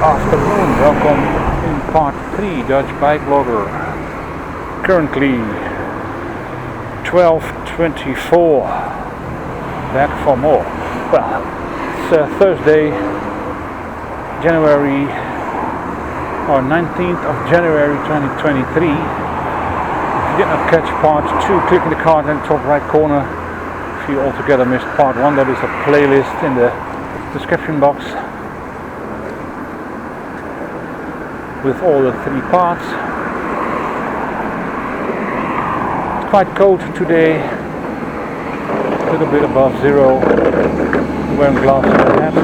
afternoon, welcome in part 3 Dutch bike blogger. Currently 12:24, back for more. Well, it's Thursday, January or 19th of January 2023. If you did not catch part 2, click in the card in the top right corner. If you altogether missed part 1, there is a playlist in the description box with all the 3 parts. It's quite cold today, a little bit above zero. I'm wearing gloves and a hat.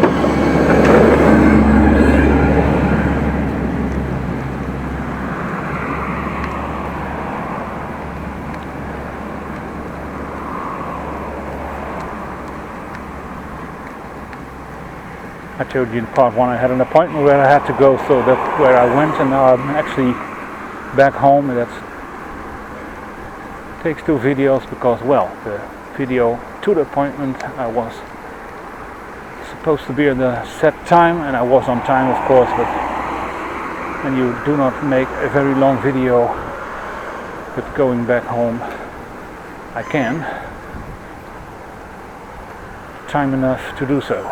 I told you in part 1 I had an appointment where I had to go, so that's where I went, and now I'm actually back home. And that takes 2 videos because, well, the video to the appointment I was supposed to be at the set time, and I was on time of course, but when you do not make a very long video but going back home, I can time enough to do so.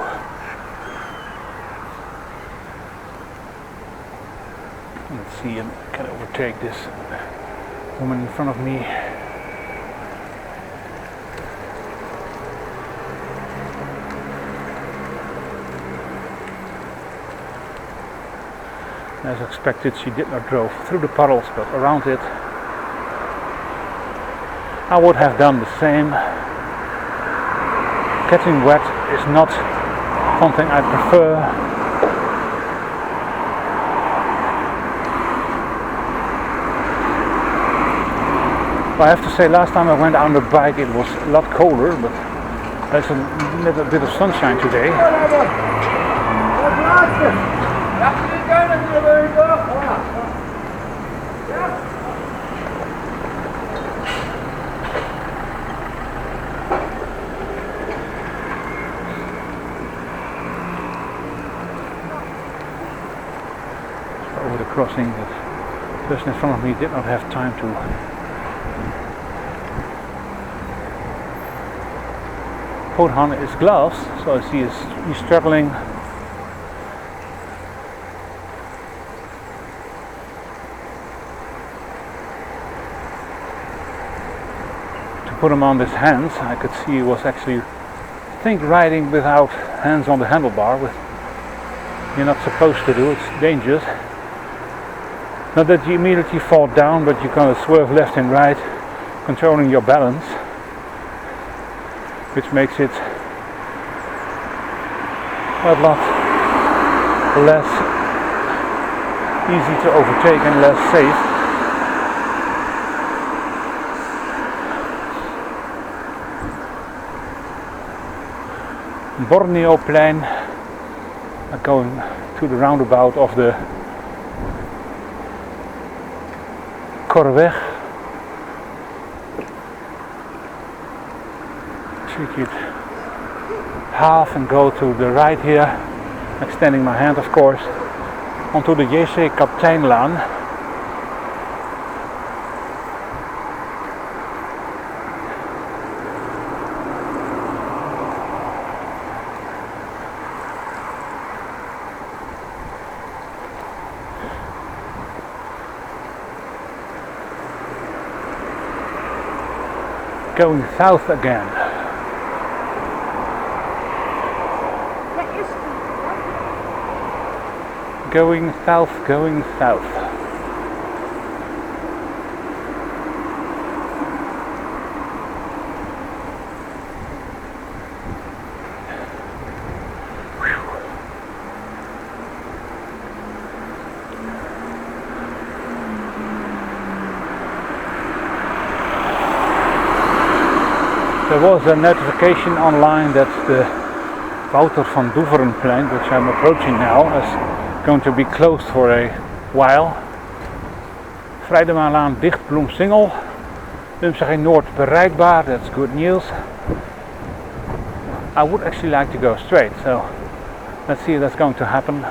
Let's see, I can overtake this woman in front of me. As expected, she did not drive through the puddles but around it. I would have done the same. Getting wet is not something I prefer. Well, I have to say, last time I went on the bike it was a lot colder, but there's a little bit of sunshine today. Over the crossing, the person in front of me did not have time to put on his gloves, so he's struggling to put him on his hands. I could see he was actually, I think, riding without hands on the handlebar, which you're not supposed to do. It's dangerous. Not that you immediately fall down, but you kind of swerve left and right, controlling your balance, which makes it a lot less easy to overtake and less safe. Borneoplein, going to the roundabout of the Korweg. Take it half and go to the right here, extending my hand of course, onto the SJCAM. Going south again. Going south, going south. There was a notification online that the Wouter van Doeverenplein, which I'm approaching now, is going to be closed for a while. Vrijdemaan dicht, Bloemsingel. Lumsegem Noord bereikbaar, that's good news. I would actually like to go straight, so let's see if that's going to happen.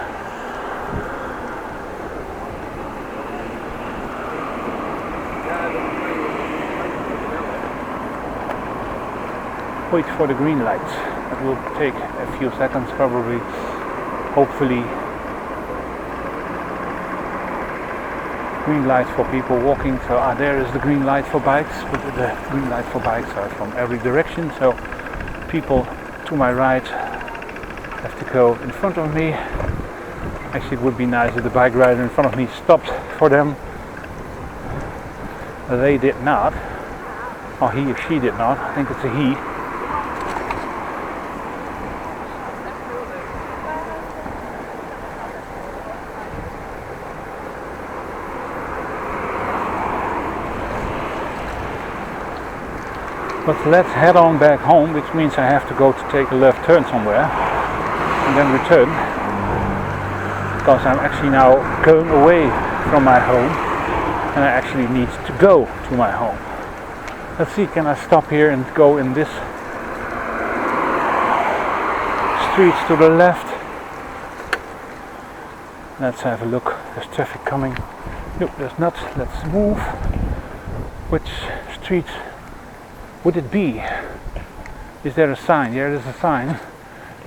wait for the green lights. It will take a few seconds probably, hopefully. Green light for people walking, so there is the green light for bikes, but the green light for bikes are from every direction, so people to my right have to go in front of me. Actually, it would be nice if the bike rider in front of me stopped for them. They did not, or he or she did not. I think it's a he. But let's head on back home, which means I have to go to take a left turn somewhere and then return, because I'm actually now going away from my home and I actually need to go to my home. Let's see, can I stop here and go in this street to the left? Let's have a look. There's traffic coming. Nope, there's not. Let's move. Which street would it be? Is there a sign? Yeah, there's a sign.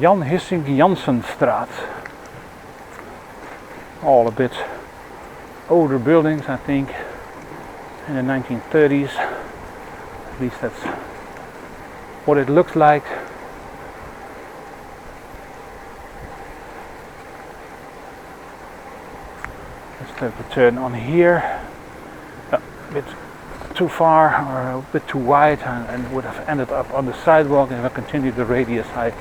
Jan Hissink-Jansenstraat. All a bit older buildings, I think, in the 1930s. At least that's what it looks like. Let's take a turn on here. A bit too far or a bit too wide, and would have ended up on the sidewalk if I continued the radius I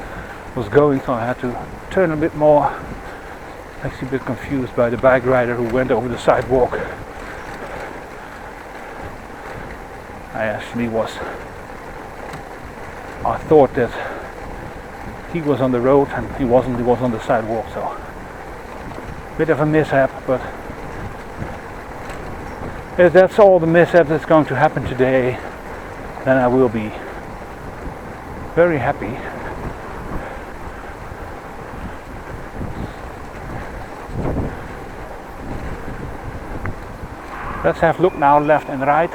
was going, so I had to turn a bit more. Actually a bit confused by the bike rider who went over the sidewalk. I thought that he was on the road and he wasn't, he was on the sidewalk, so bit of a mishap, but if that's all the mishap that's going to happen today, then I will be very happy. Let's have a look now left and right.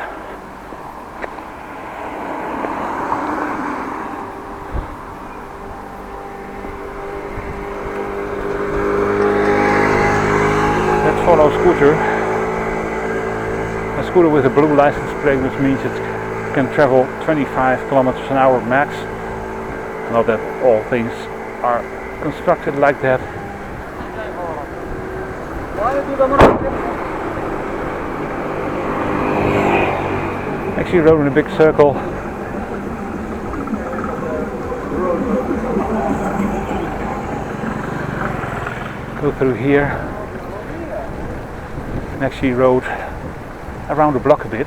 Let's follow scooter. A scooter with a blue license plate, which means it can travel 25 kilometers an hour max. Not that all things are constructed like that. Actually rode in a big circle. Go through here. And actually rode around the block a bit.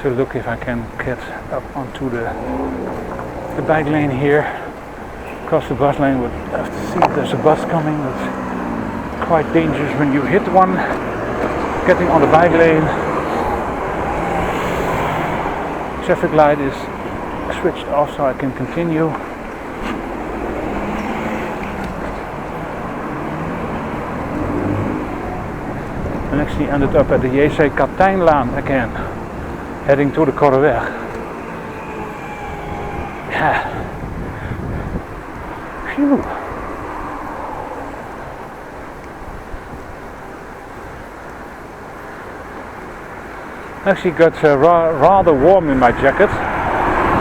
So look if I can get up onto the bike lane here. Across the bus lane, would have to see if there's a bus coming. It's quite dangerous when you hit one. Getting on the bike lane. Traffic light is switched off so I can continue. And actually ended up at the Kastanjelaan-Kapteynbrug again, heading to the Korreweg. Yeah. Phew. Actually got rather warm in my jacket.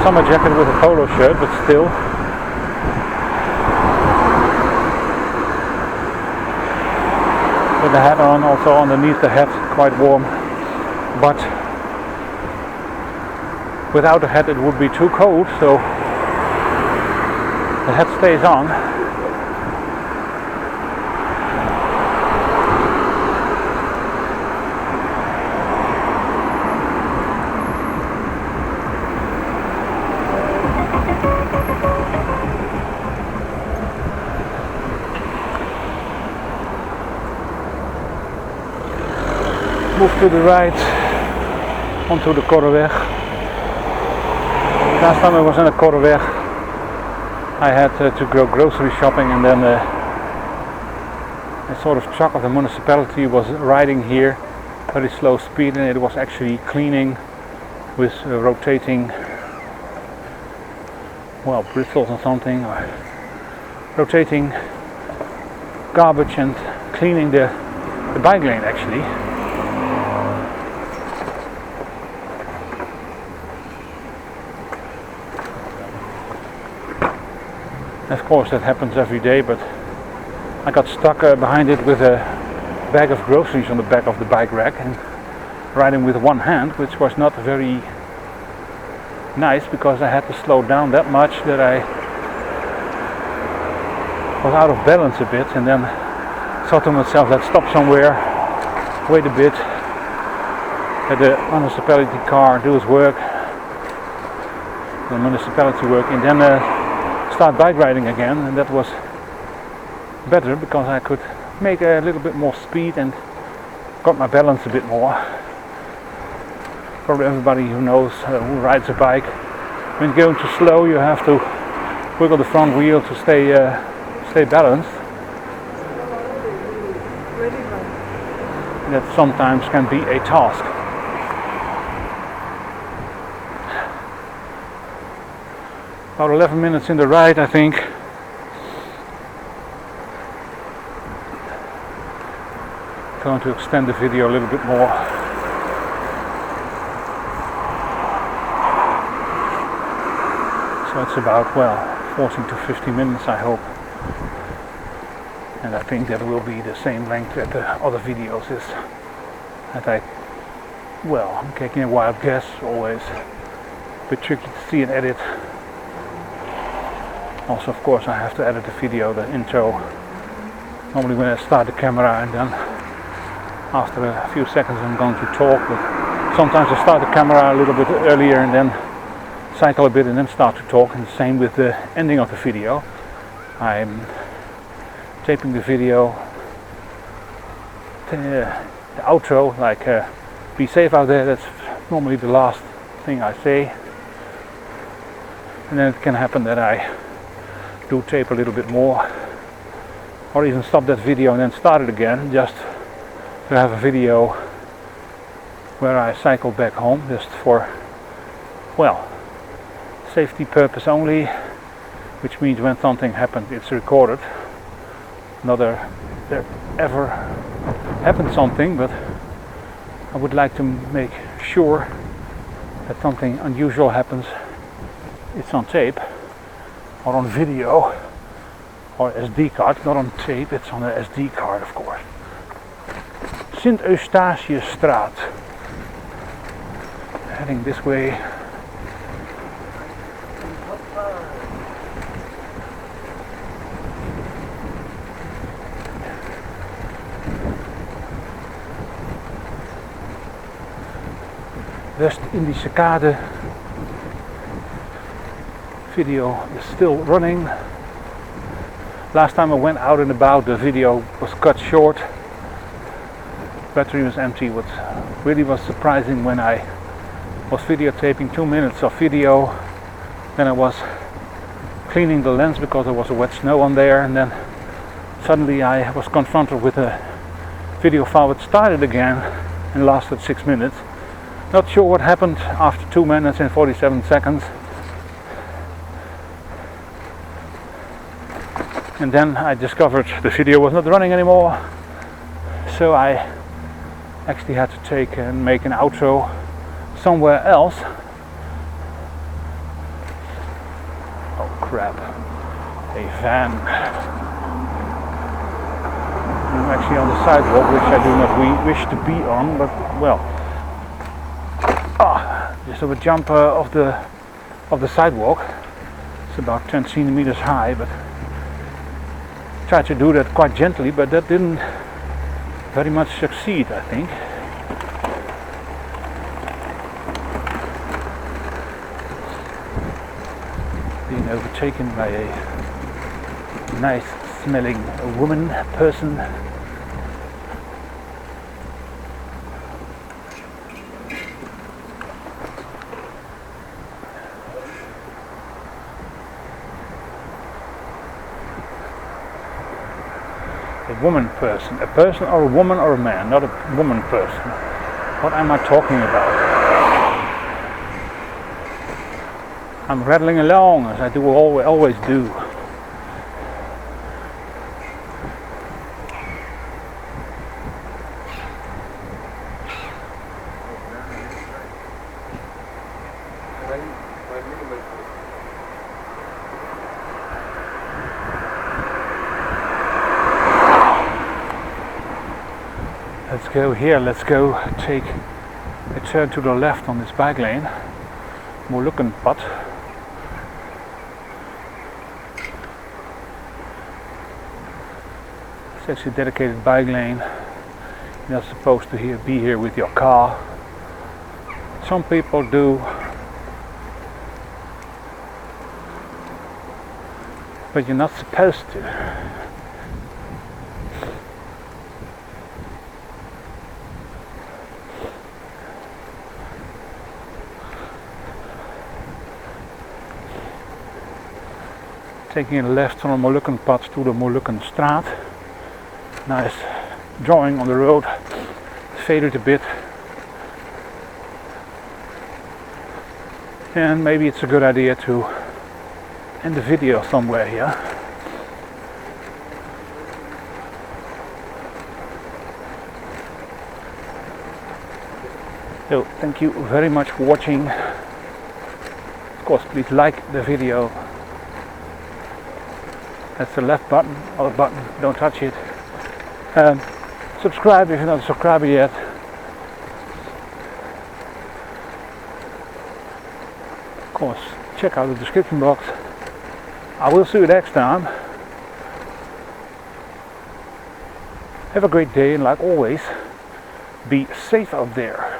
Summer jacket with a polo shirt, but still. With the hat on, also underneath the hat, quite warm. But without the hat it would be too cold, so the hat stays on. Move to the right onto the Korreweg. Last time I was in the Korreweg I had to go grocery shopping, and then a sort of truck of the municipality was riding here, very slow speed, and it was actually cleaning with rotating well, bristles or something, or rotating garbage and cleaning the bike lane actually. Of course that happens every day, but I got stuck behind it with a bag of groceries on the back of the bike rack and riding with one hand, which was not very nice because I had to slow down that much that I was out of balance a bit, and then thought to myself, let's stop somewhere, wait a bit, let the municipality car do its work, the municipality work, and then start bike riding again. And that was better because I could make a little bit more speed and got my balance a bit more. Probably everybody who knows who rides a bike, when you're going too slow you have to wiggle the front wheel to stay balanced. That sometimes can be a task. About 11 minutes in the ride, I think. Going to extend the video a little bit more. So it's about, well, 14 to 50 minutes, I hope. And I think that will be the same length that the other videos is. That I'm taking a wild guess, always a bit tricky to see and edit. Also, of course, I have to edit the video, the intro. Normally when I start the camera and then after a few seconds I'm going to talk, but sometimes I start the camera a little bit earlier and then cycle a bit and then start to talk, and the same with the ending of the video. I'm taping the video, the outro, like be safe out there, that's normally the last thing I say. And then it can happen that I do tape a little bit more, or even stop that video and then start it again, just to have a video where I cycle back home, just for, well, safety purpose only, which means when something happens it's recorded. Not there ever happened something, but I would like to make sure that something unusual happens, it's on tape or on video or SD card, not on tape, it's on an SD card, of course. Sint-Eustatiusstraat, heading this way. West-Indische Kade video is still running. Last time I went out and about, the video was cut short. Battery was empty. What really was surprising when I was videotaping 2 minutes of video, then I was cleaning the lens because there was a wet snow on there, and then suddenly I was confronted with a video file that started again and lasted 6 minutes. Not sure what happened after 2 minutes and 47 seconds. And then I discovered the video was not running anymore. So I actually had to take and make an outro somewhere else. Oh crap. A van. I'm actually on the sidewalk, which I do not wish to be on, but well. Just over a jump of the sidewalk. It's about 10 centimeters high, but tried to do that quite gently, but that didn't very much succeed, I think. Being overtaken by a nice smelling person. A person or a woman or a man, not a woman person. What am I talking about? I'm rattling along as I do always do. Let's go here, let's go take a turn to the left on this bike lane, Molukkenpad. It's actually a dedicated bike lane. You're not supposed to be here with your car. Some people do, but you're not supposed to. Taking a left from the Molukkenpad to the Molukkenstraat. Nice drawing on the road, faded a bit. And maybe it's a good idea to end the video somewhere here. So thank you very much for watching. Of course, please like the video. That's the left button, or button, don't touch it. Subscribe if you're not a subscriber yet. Of course, check out the description box. I will see you next time. Have a great day, and like always, be safe out there.